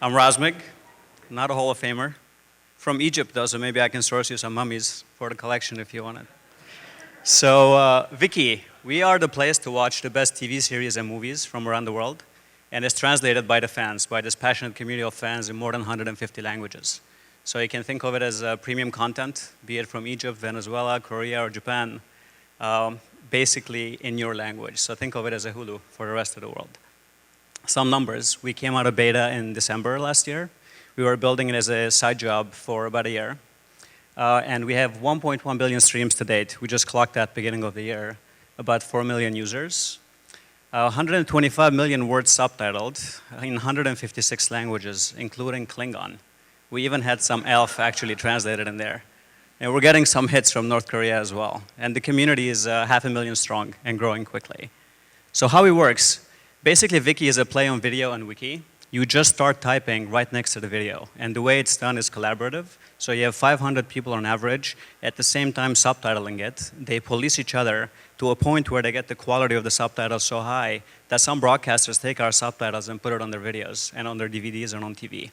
I'm Razmig, not a Hall of Famer. From Egypt, though, so maybe I can source you some mummies for the collection if you want it. So, ViKi, we are the place to watch the best TV series and movies from around the world, and it's translated by the fans, by this passionate community of fans in more than 150 languages. So you can think of it as premium content, be it from Egypt, Venezuela, Korea, or Japan, basically in your language. So think of it as a Hulu for the rest of the world. Some numbers. We came out of beta in December last year. We were building it as a side job for about a year. And we have 1.1 billion streams to date. We just clocked that beginning of the year. About 4 million users. 125 million words subtitled in 156 languages, including Klingon. We even had some elf actually translated in there. And we're getting some hits from North Korea as well. And the community is 500,000 strong and growing quickly. So how it works, basically ViKi is a play on video and wiki. You just start typing right next to the video. And the way it's done is collaborative. So you have 500 people on average at the same time subtitling it. They police each other to a point where they get the quality of the subtitles so high that some broadcasters take our subtitles and put it on their videos and on their DVDs and on TV.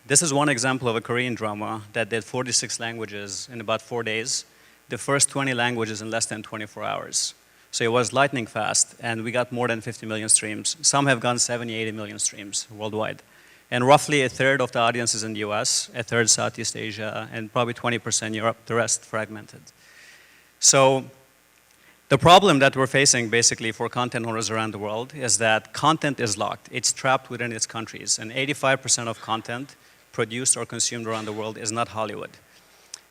This is one example of a Korean drama that did 46 languages in about 4 days. The first 20 languages in less than 24 hours. So it was lightning fast, and we got more than 50 million streams. Some have gone 70, 80 million streams worldwide. And roughly a third of the audience is in the US, a third Southeast Asia, and probably 20% Europe, the rest fragmented. So the problem that we're facing basically for content owners around the world is that content is locked. It's trapped within its countries, and 85% of content produced or consumed around the world is not Hollywood.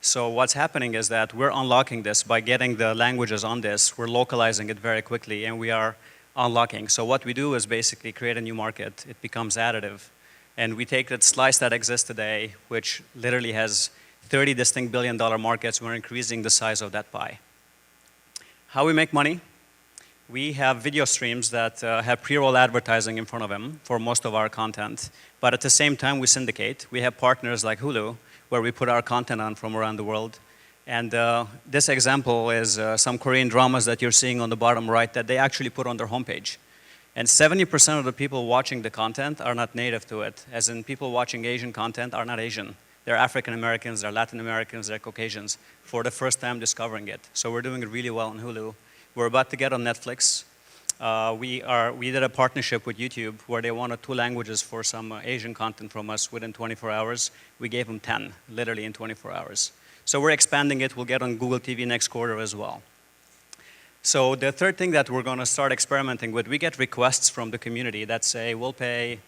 So what's happening is that we're unlocking this by getting the languages on this. We're localizing it very quickly, and we are unlocking. So what we do is basically create a new market. It becomes additive. And we take that slice that exists today, which literally has 30 distinct billion-dollar markets. We're increasing the size of that pie. How we make money? We have video streams that have pre-roll advertising in front of them for most of our content. But at the same time, we syndicate. We have partners like Hulu, where we put our content on from around the world. And this example is some Korean dramas that you're seeing on the bottom right that they actually put on their homepage. And 70% of the people watching the content are not native to it, as in people watching Asian content are not Asian. They're African Americans, they're Latin Americans, they're Caucasians, for the first time discovering it. So we're doing it really well on Hulu. We're about to get on Netflix. We did a partnership with YouTube where they wanted 2 languages for some Asian content from us within 24 hours. We gave them 10, literally in 24 hours. So we're expanding it. We'll get on Google TV next quarter as well. So the third thing that we're going to start experimenting with, we get requests from the community that say, we'll pay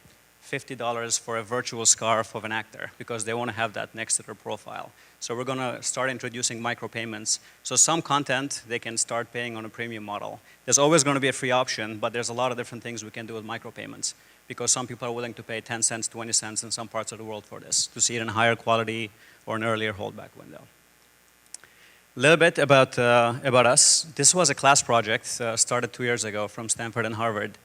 $50 for a virtual scarf of an actor because they want to have that next to their profile. So we're going to start introducing micropayments. So some content, they can start paying on a premium model. There's always going to be a free option, but there's a lot of different things we can do with micropayments because some people are willing to pay 10 cents, 20 cents in some parts of the world for this to see it in higher quality or an earlier holdback window. A little bit about us. This was a class project started 2 years ago from Stanford and Harvard.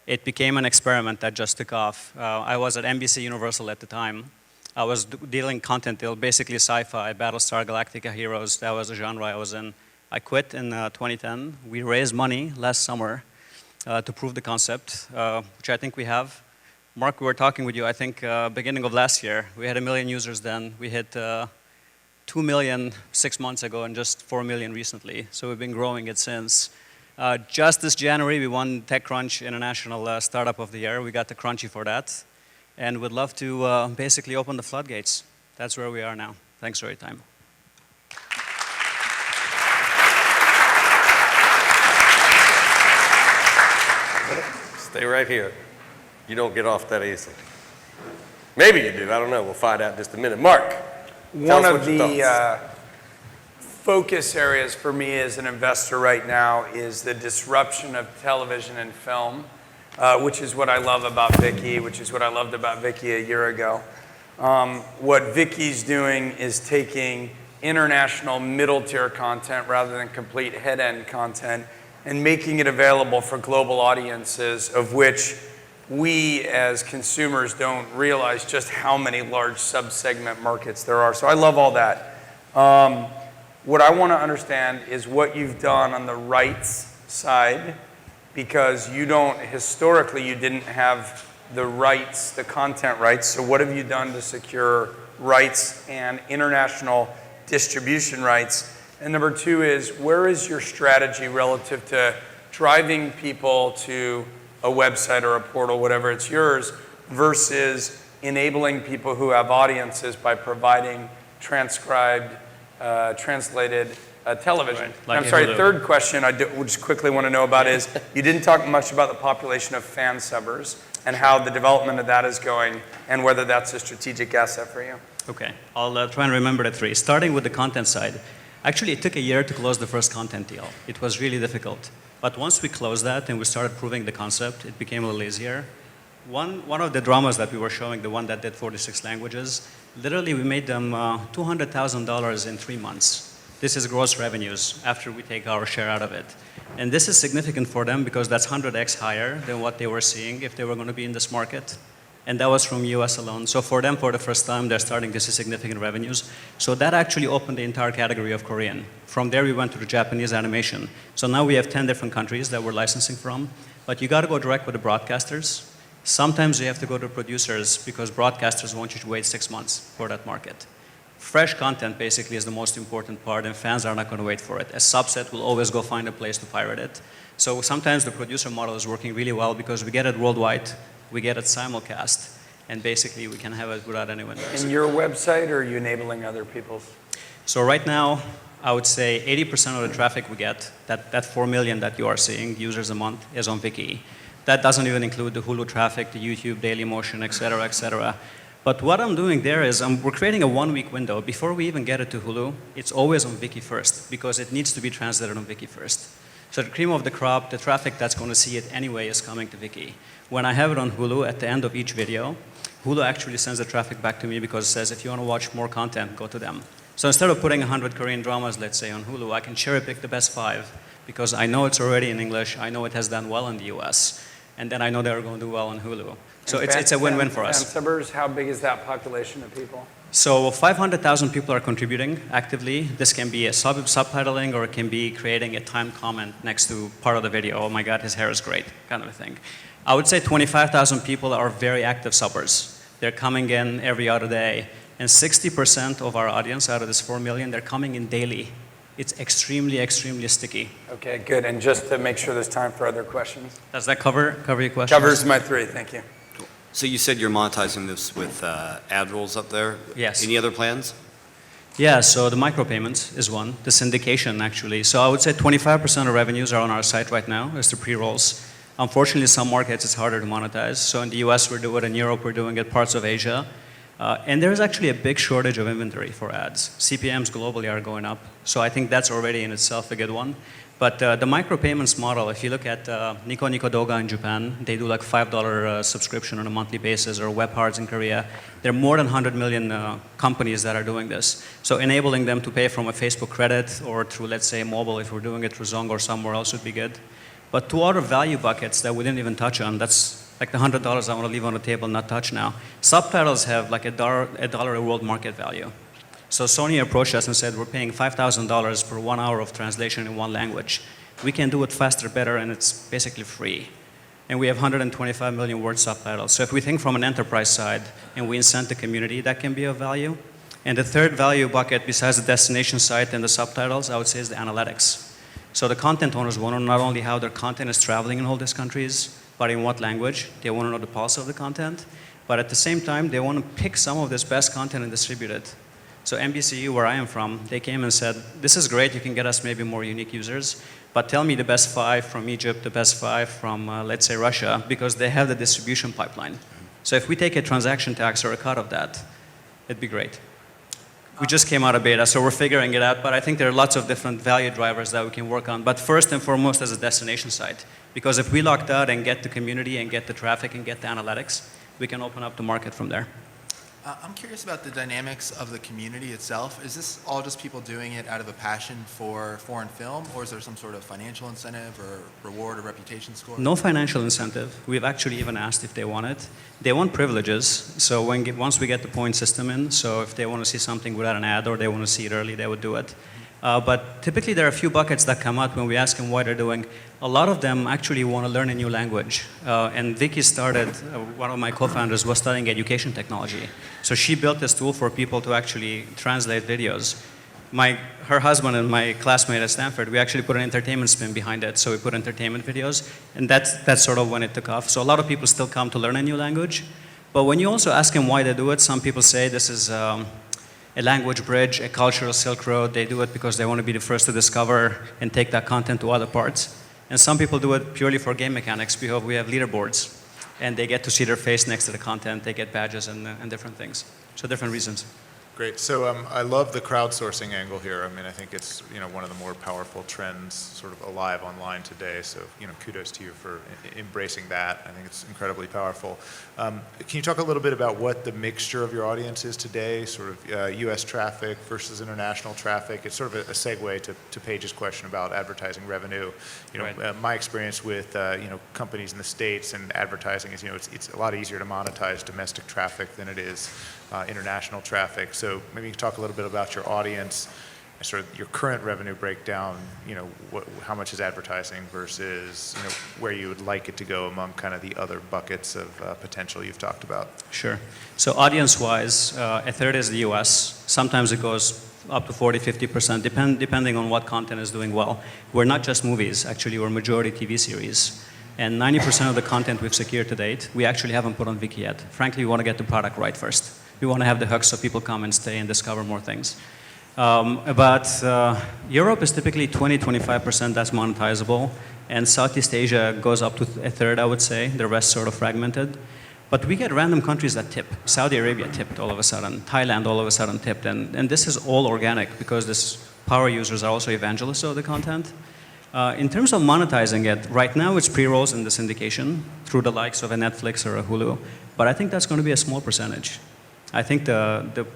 It became an experiment that just took off. I was at NBC Universal at the time. I was dealing content deal, basically sci-fi, Battlestar Galactica heroes. That was the genre I was in. I quit in 2010. We raised money last summer to prove the concept, which I think we have. Mark, we were talking with you, I think, beginning of last year. We had 1 million users then. We hit 2 million 6 months ago and just 4 million recently. So we've been growing it since. Just this January, we won TechCrunch International Startup of the Year. We got the Crunchy for that. And would love to basically open the floodgates. That's where we are now. Thanks for your time. Stay right here. You don't get off that easily. Maybe you do. I don't know. We'll find out in just a minute. Mark, one of the focus areas for me as an investor right now is the disruption of television and film. Which is what I love about ViKi, which is what I loved about ViKi a year ago. What ViKi's doing is taking international middle-tier content rather than complete head-end content and making it available for global audiences, of which we as consumers don't realize just how many large sub-segment markets there are. So I love all that. What I want to understand is what you've done on the rights side, because you don't, historically, you didn't have the rights, the content rights. So what have you done to secure rights and international distribution rights? And number two is, where is your strategy relative to driving people to a website or a portal, whatever it's yours, versus enabling people who have audiences by providing transcribed, translated television? Right. Like I'm sorry, Hulu. third question I just quickly want to know about is, you didn't talk much about the population of fan subbers and how the development of that is going and whether that's a strategic asset for you. Okay, I'll try and remember the three. Starting with the content side. Actually, it took a year to close the first content deal. It was really difficult. But once we closed that and we started proving the concept, it became a little easier. One of the dramas that we were showing, the one that did 46 languages, literally we made them $200,000 in 3 months. This is gross revenues after we take our share out of it. And this is significant for them because that's 100x higher than what they were seeing if they were going to be in this market. And that was from US alone. So for them, for the first time, they're starting to see significant revenues. So that actually opened the entire category of Korean. From there, we went to the Japanese animation. So now we have 10 different countries that we're licensing from. But you got to go direct with the broadcasters. Sometimes you have to go to producers because broadcasters want you to wait 6 months for that market. Fresh content basically is the most important part, and fans are not going to wait for it. A subset will always go find a place to pirate it. So sometimes the producer model is working really well because we get it worldwide, we get it simulcast, and basically we can have it without anyone else. In your website, or are you enabling other people's? So right now, I would say 80% of the traffic we get, that 4 million that you are seeing, users a month, is on ViKi. That doesn't even include the Hulu traffic, the YouTube, Dailymotion, et cetera, et cetera. But what I'm doing there is we're creating a 1-week window. Before we even get it to Hulu, it's always on ViKi first because it needs to be translated on ViKi first. So the cream of the crop, the traffic that's going to see it anyway is coming to ViKi. When I have it on Hulu, at the end of each video, Hulu actually sends the traffic back to me because it says, if you want to watch more content, go to them. So instead of putting 100 Korean dramas, let's say, on Hulu, I can cherry pick the best 5 because I know it's already in English, I know it has done well in the US, and then I know they're going to do well on Hulu. So it's a win-win for us. Fan subbers, how big is that population of people? So 500,000 people are contributing actively. This can be a subtitling, or it can be creating a timed comment next to part of the video. Oh my God, his hair is great, kind of a thing. I would say 25,000 people are very active subbers. They're coming in every other day. And 60% of our audience, out of this 4 million, they're coming in daily. It's extremely, extremely sticky. Okay, good. And just to make sure there's time for other questions. Does that cover your question? Covers my 3, thank you. So you said you're monetizing this with ad rolls up there? Yes. Any other plans? Yeah, so the micropayments is one, the syndication actually. So I would say 25% of revenues are on our site right now as the pre-rolls. Unfortunately, some markets it's harder to monetize. So in the US we're doing it, in Europe we're doing it, parts of Asia. And there's actually a big shortage of inventory for ads. CPMs globally are going up. So I think that's already in itself a good one. But the micropayments model, if you look at Nico Nico Doga in Japan, they do like $5 subscription on a monthly basis, or Webhards in Korea. There are more than 100 million companies that are doing this. So enabling them to pay from a Facebook credit or through, let's say, mobile, if we're doing it through Zong or somewhere else, would be good. But 2 other value buckets that we didn't even touch on, that's like the $100 I want to leave on the table, not touch now. Subtitles have like a dollar a world market value. So Sony approached us and said, we're paying $5,000 per 1 hour of translation in one language. We can do it faster, better, and it's basically free. And we have 125 million word subtitles. So if we think from an enterprise side and we incent the community, that can be of value. And the third value bucket, besides the destination site and the subtitles, I would say is the analytics. So the content owners want to know not only how their content is traveling in all these countries, but in what language. They want to know the pulse of the content. But at the same time, they want to pick some of this best content and distribute it. So NBCU, where I am from, they came and said, this is great, you can get us maybe more unique users, but tell me the best 5 from Egypt, the best 5 from, let's say, Russia, because they have the distribution pipeline. So if we take a transaction tax or a cut of that, it'd be great. We just came out of beta, so we're figuring it out, but I think there are lots of different value drivers that we can work on. But first and foremost as a destination site, because if we lock that and get the community and get the traffic and get the analytics, we can open up the market from there. I'm curious about the dynamics of the community itself. Is this all just people doing it out of a passion for foreign film, or is there some sort of financial incentive or reward or reputation score? No financial incentive. We've actually even asked if they want it. They want privileges. So once we get the point system in, so if they want to see something without an ad or they want to see it early, they would do it. But typically there are a few buckets that come out when we ask them why they're doing. A lot of them actually want to learn a new language. And ViKi started, one of my co-founders was studying education technology. So she built this tool for people to actually translate videos. Her husband and my classmate at Stanford, we actually put an entertainment spin behind it. So we put entertainment videos, and that's sort of when it took off. So a lot of people still come to learn a new language. But when you also ask them why they do it, some people say this is a language bridge, a cultural Silk Road. They do it because they want to be the first to discover and take that content to other parts. And some people do it purely for game mechanics. We have leaderboards, and they get to see their face next to the content. They get badges and different things. So different reasons. Great. So I love the crowdsourcing angle here. I mean, I think it's one of the more powerful trends sort of alive online today. So kudos to you for embracing that. I think it's incredibly powerful. Can you talk a little bit about what the mixture of your audience is today? Sort of U.S. traffic versus international traffic. It's sort of a segue to Paige's question about advertising revenue. Right. My experience with companies in the States and advertising is it's a lot easier to monetize domestic traffic than it is international traffic. So maybe you can talk a little bit about your audience, sort of your current revenue breakdown, how much is advertising versus where you would like it to go among kind of the other buckets of potential you've talked about. Sure. So audience-wise, a third is the US. Sometimes it goes up to 40, 50%, depending on what content is doing well. We're not just movies, actually, we're majority TV series. And 90% of the content we've secured to date, we actually haven't put on ViKi yet. Frankly, we want to get the product right first. We want to have the hooks so people come and stay and discover more things. Europe is typically 20, 25% that's monetizable, and Southeast Asia goes up to a third, I would say. The rest sort of fragmented. But we get random countries that tip. Saudi Arabia tipped all of a sudden. Thailand all of a sudden tipped. And this is all organic because these power users are also evangelists of the content. In terms of monetizing it, right now it's pre-rolls in the syndication through the likes of a Netflix or a Hulu. But I think that's going to be a small percentage. I think the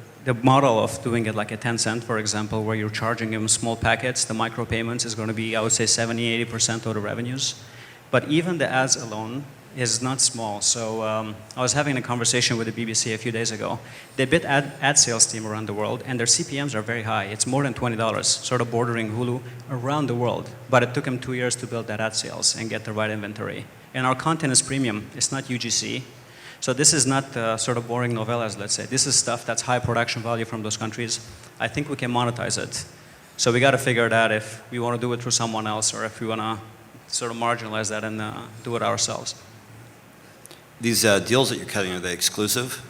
model of doing it like a 10 cent, for example, where you're charging them small packets, the micropayments is going to be, I would say, 70, 80% of the revenues. But even the ads alone is not small. So I was having a conversation with the BBC a few days ago. They bid ad sales team around the world, and their CPMs are very high. It's more than $20, sort of bordering Hulu around the world. But it took them 2 years to build that ad sales and get the right inventory. And our content is premium. It's not UGC. So this is not sort of boring novellas, let's say. This is stuff that's high production value from those countries. I think we can monetize it. So we got to figure it out if we want to do it through someone else or if we want to sort of marginalize that and do it ourselves. These deals that you're cutting, are they exclusive?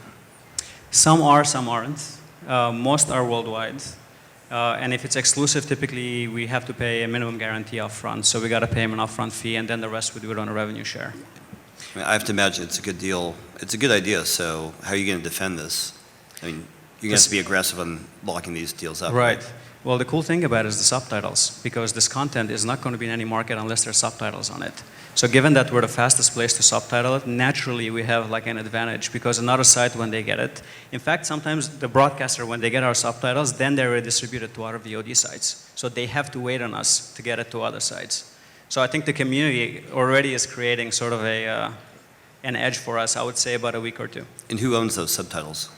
Some are, some aren't. Most are worldwide. And if it's exclusive, typically we have to pay a minimum guarantee up front. So we got to pay them an upfront fee, and then the rest we do it on a revenue share. I mean, I have to imagine it's a good deal. It's a good idea, so how are you going to defend this? I mean, you're going to have to be aggressive on locking these deals up. Right. Well, the cool thing about it is the subtitles, because this content is not going to be in any market unless there's subtitles on it. So given that we're the fastest place to subtitle it, naturally we have like an advantage, because another site, when they get it, in fact, sometimes the broadcaster, when they get our subtitles, then they're redistributed to other VOD sites. So they have to wait on us to get it to other sites. So I think the community already is creating sort of an edge for us, I would say about a week or two. And who owns those subtitles?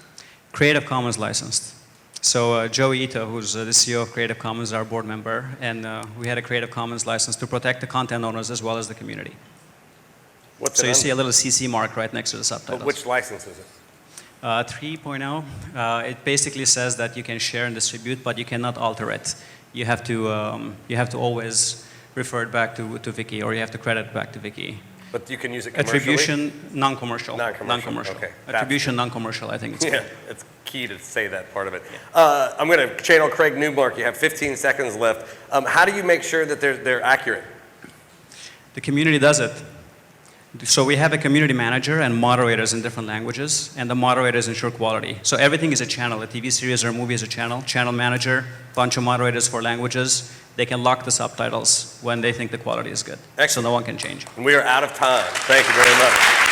Creative Commons licensed. So Joey Ito, who's the CEO of Creative Commons, is our board member, and we had a Creative Commons license to protect the content owners as well as the community. What's So it you under? see a little CC mark right next to the subtitles. But which license is it? 3.0, it basically says that you can share and distribute, but you cannot alter it. You have to always refer it back to ViKi, or you have to credit it back to ViKi. But you can use it commercially? Attribution, non-commercial. Non-commercial, okay. Attribution, non-commercial, I think it's Yeah, called. it's key to say that part of it. I'm going to channel Craig Newmark. You have 15 seconds left. How do you make sure that they're accurate? The community does it. So we have a community manager and moderators in different languages, and the moderators ensure quality. So everything is a channel. A TV series or a movie is a channel manager, bunch of moderators for languages. They can lock the subtitles when they think the quality is good. Excellent. So no one can change. And we are out of time. Thank you very much.